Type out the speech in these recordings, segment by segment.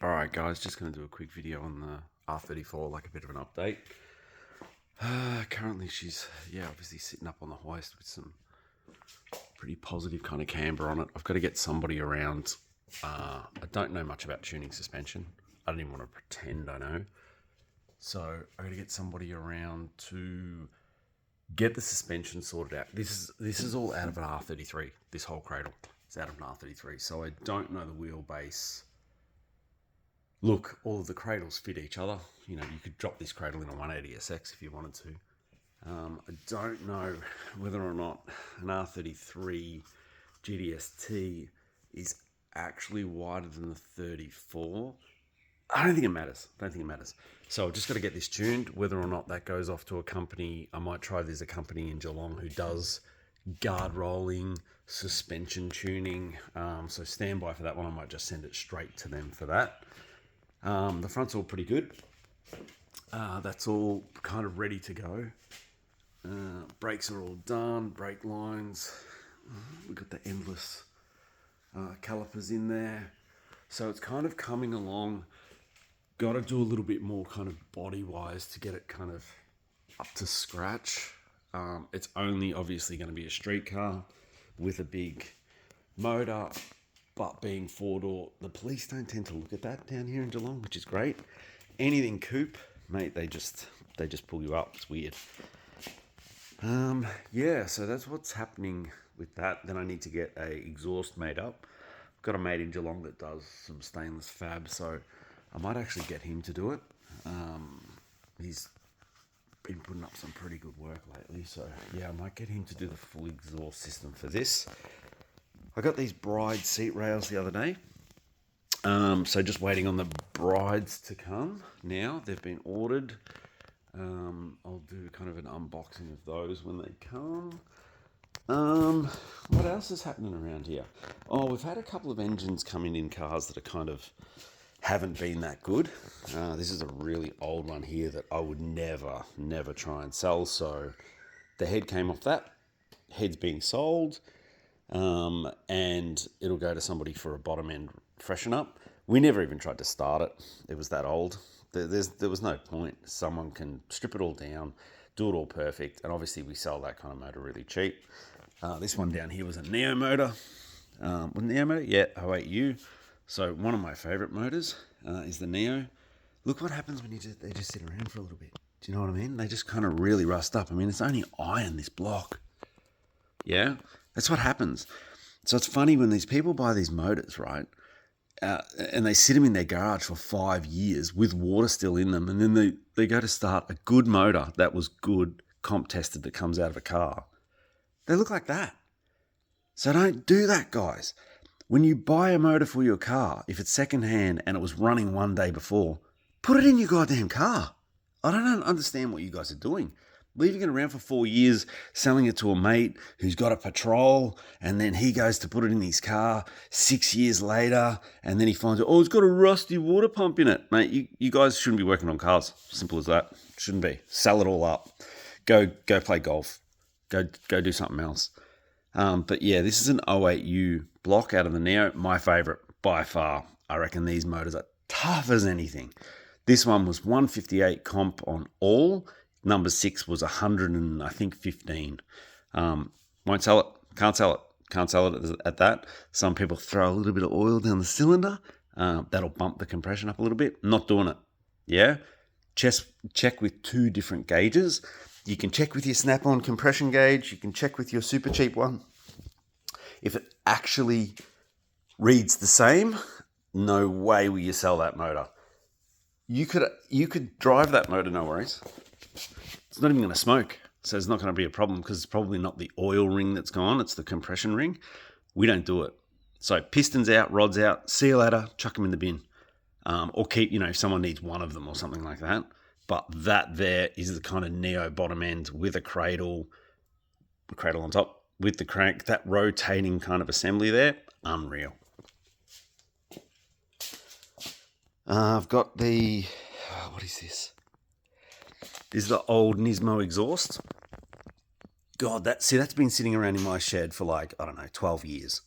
Alright guys, just going to do a quick video on the R34, like a bit of an update. Currently she's, obviously sitting up on the hoist with some pretty positive kind of camber on it. I've got to get somebody around. I don't know much about tuning suspension. I don't even want to pretend I know. So I've got to get somebody around to get the suspension sorted out. This is all out of an R33, this whole cradle. It's out of an R33, so I don't know the wheelbase. Look, all of the cradles fit each other. You know, you could drop this cradle in a 180SX if you wanted to. I don't know whether or not an R33 GDST is actually wider than the 34. I don't think it matters. So I've just got to get this tuned. Whether or not that goes off to a company, I might try. There's a company in Geelong who does guard rolling, suspension tuning. So stand by for that one. I might just send it straight to them for that. The front's all pretty good. That's all kind of ready to go. Brakes are all done. Brake lines. We've got the endless calipers in there. So it's kind of coming along. Got to do a little bit more kind of body-wise to get it kind of up to scratch. It's only obviously going to be a street car with a big motor. But being four-door, the police don't tend to look at that down here in Geelong, which is great. Anything coupe, mate, they just pull you up. It's weird. So that's what's happening with that. Then I need to get a exhaust made up. I've got a mate in Geelong that does some stainless fab, so I might actually get him to do it. He's been putting up some pretty good work lately, so yeah, I might get him to do the full exhaust system for this. I got these bride seat rails the other day. So just waiting on the brides to come now. They've been ordered. I'll do kind of an unboxing of those when they come. What else is happening around here? Oh, we've had a couple of engines coming in cars that are kind of haven't been that good. This is a really old one here that I would never try and sell. So the head came off that. Head's being sold. And it'll go to somebody for a bottom end freshen up. We never even tried to start it. It was that old. There was no point. Someone can strip it all down, do it all perfect. And obviously we sell that kind of motor really cheap. This one down here was a Neo motor. Neo motor? Yeah, 08U. So one of my favorite motors is the Neo. Look what happens when they just sit around for a little bit. Do you know what I mean? They just kind of really rust up. I mean, it's only iron, this block. Yeah, that's what happens. So it's funny when these people buy these motors, right? And they sit them in their garage for 5 years with water still in them. And then they go to start a good motor that was good, comp tested, that comes out of a car. They look like that. So don't do that, guys. When you buy a motor for your car, if it's secondhand and it was running one day before, put it in your goddamn car. I don't understand what you guys are doing. Leaving it around for 4 years, selling it to a mate who's got a patrol, and then he goes to put it in his car 6 years later, and then he finds out, it's got a rusty water pump in it. Mate, you guys shouldn't be working on cars. Simple as that. Shouldn't be. Sell it all up. Go play golf. Go do something else. But yeah, this is an 08U block out of the Neo. My favourite by far. I reckon these motors are tough as anything. This one was 158 comp on all. Number 6 was 115. Won't sell it. Can't sell it at that. Some people throw a little bit of oil down the cylinder. That'll bump the compression up a little bit. Not doing it. Yeah? Check with 2 different gauges. You can check with your snap-on compression gauge. You can check with your super cheap one. If it actually reads the same, no way will you sell that motor. You could drive that motor, no worries. It's not even going to smoke, so it's not going to be a problem because it's probably not the oil ring that's gone, it's the compression ring. We don't do it. So pistons out, rods out, see you later, chuck them in the bin. Or keep, if someone needs one of them or something like that. But that there is the kind of Neo bottom end with a cradle on top, with the crank, that rotating kind of assembly there, unreal. I've got the, what is this? This is the old Nismo exhaust. God, that's been sitting around in my shed for 12 years.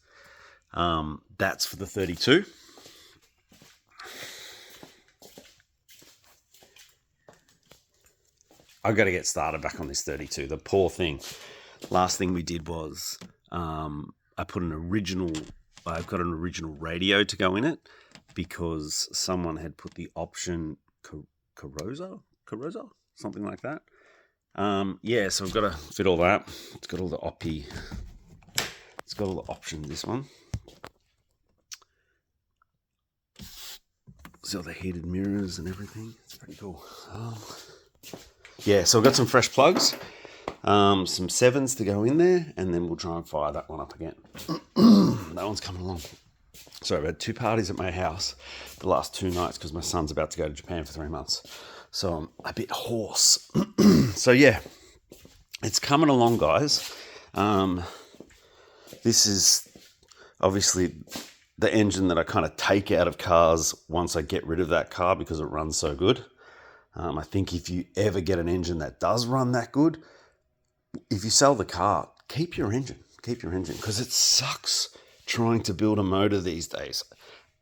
That's for the 32. I've got to get started back on this 32. The poor thing. Last thing we did was I've got an original radio to go in it because someone had put the option Carosa, something like that. Yeah, so I've got to fit all that. It's got all the it's got all the options, this one. See all the heated mirrors and everything. It's pretty cool. Yeah, so I've got some fresh plugs, some 7s to go in there, and then we'll try and fire that one up again. That one's coming along. So I've had 2 parties at my house the last 2 nights because my son's about to go to Japan for 3 months. So I'm a bit hoarse. So yeah, it's coming along, guys. This is obviously the engine that I kind of take out of cars once I get rid of that car because it runs so good. I think if you ever get an engine that does run that good, if you sell the car, keep your engine because it sucks trying to build a motor these days.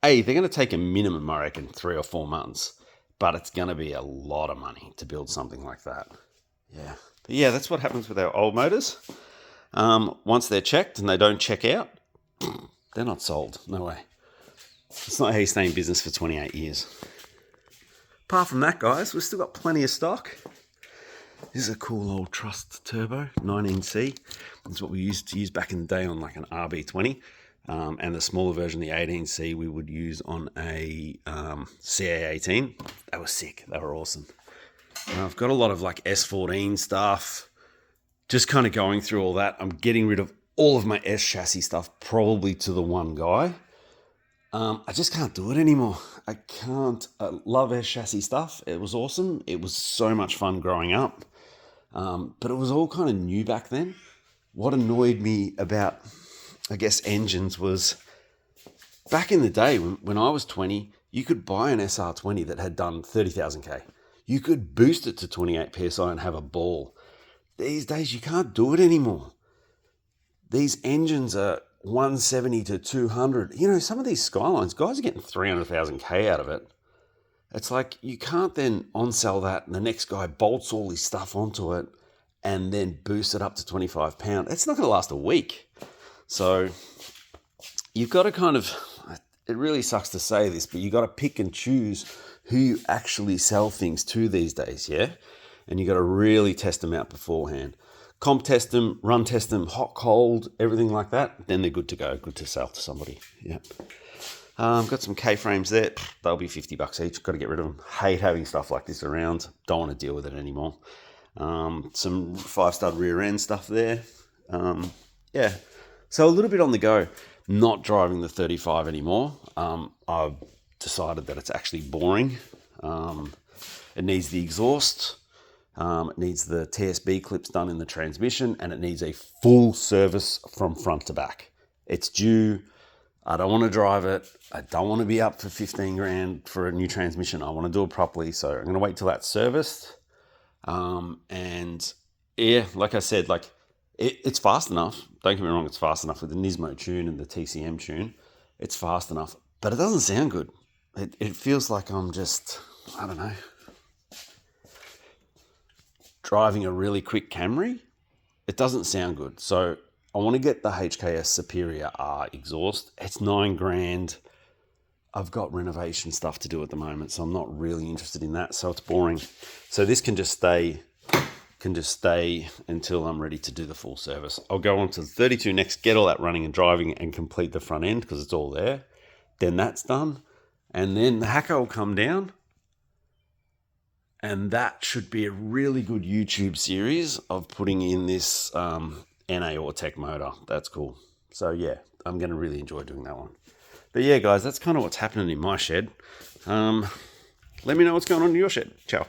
They're going to take a minimum, I reckon, 3 or 4 months, but it's going to be a lot of money to build something like that. Yeah. But yeah, that's what happens with our old motors. Once they're checked and they don't check out, they're not sold. No way. It's not how you stay in business for 28 years. Apart from that, guys, we've still got plenty of stock. This is a cool old Trust Turbo, 19C. That's what we used to use back in the day on like an RB20. And the smaller version, the 18C, we would use on a CA18. They were sick. They were awesome. I've got a lot of like S14 stuff. Just kind of going through all that. I'm getting rid of all of my S chassis stuff, probably to the one guy. I just can't do it anymore. I can't. I love S chassis stuff. It was awesome. It was so much fun growing up. But it was all kind of new back then. What annoyed me about, I guess, engines was back in the day when I was 20, you could buy an SR20 that had done 30,000K. You could boost it to 28 PSI and have a ball. These days, you can't do it anymore. These engines are 170 to 200. You know, some of these Skylines, guys are getting 300,000K out of it. It's like you can't then on-sell that and the next guy bolts all his stuff onto it and then boost it up to 25 pound. It's not going to last a week. So you've got to kind of, it really sucks to say this, but you've got to pick and choose who you actually sell things to these days, yeah? And you've got to really test them out beforehand. Comp test them, run test them, hot, cold, everything like that. Then they're good to go, good to sell to somebody. Yeah. Got some K-frames there. They'll be $50 each. Got to get rid of them. Hate having stuff like this around. Don't want to deal with it anymore. Some 5-stud rear end stuff there. Yeah. So a little bit on the go. Not driving the 35 anymore. I've decided that it's actually boring. It needs the exhaust. It needs the TSB clips done in the transmission, and it needs a full service from front to back. It's due. I don't want to drive it. I don't want to be up for 15 grand for a new transmission. I want to do it properly. So I'm going to wait till that's serviced. And yeah, like I said, like it's fast enough. Don't get me wrong. It's fast enough with the Nismo tune and the TCM tune. It's fast enough, but it doesn't sound good. It feels like I'm just, I don't know, driving a really quick Camry. It doesn't sound good. So I want to get the HKS Superior R exhaust. It's 9 grand. I've got renovation stuff to do at the moment, so I'm not really interested in that. So it's boring. So this can just stay until I'm ready to do the full service. I'll go on to the 32 next, get all that running and driving and complete the front end because it's all there. Then that's done. And then the Hacker will come down. And that should be a really good YouTube series of putting in this NA or Tech motor. That's cool. So yeah, I'm going to really enjoy doing that one. But yeah, guys, that's kind of what's happening in my shed. Let me know what's going on in your shed. Ciao.